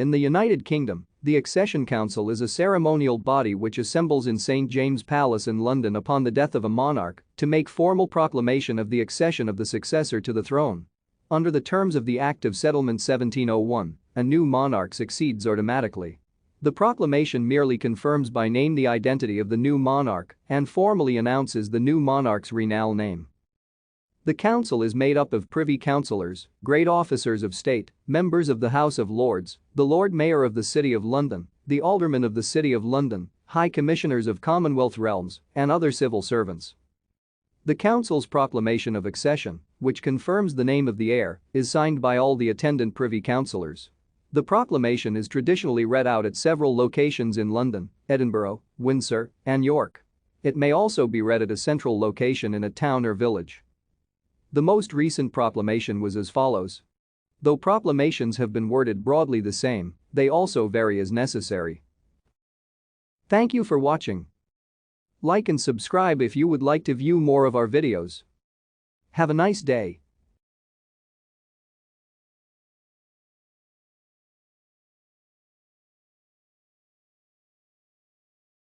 In the United Kingdom, the Accession Council is a ceremonial body which assembles in St. James's Palace in London upon the death of a monarch to make formal proclamation of the accession of the successor to the throne. Under the terms of the Act of Settlement 1701, a new monarch succeeds automatically. The proclamation merely confirms by name the identity of the new monarch and formally announces the new monarch's regnal name. The council is made up of privy councillors, great officers of state, members of the House of Lords, the Lord Mayor of the City of London, the Aldermen of the City of London, High Commissioners of Commonwealth realms, and other civil servants. The council's proclamation of accession, which confirms the name of the heir, is signed by all the attendant privy councillors. The proclamation is traditionally read out at several locations in London, Edinburgh, Windsor, and York. It may also be read at a central location in a town or village. The most recent proclamation was as follows. Though proclamations have been worded broadly the same, they also vary as necessary. Thank you for watching. Like and subscribe if you would like to view more of our videos. Have a nice day.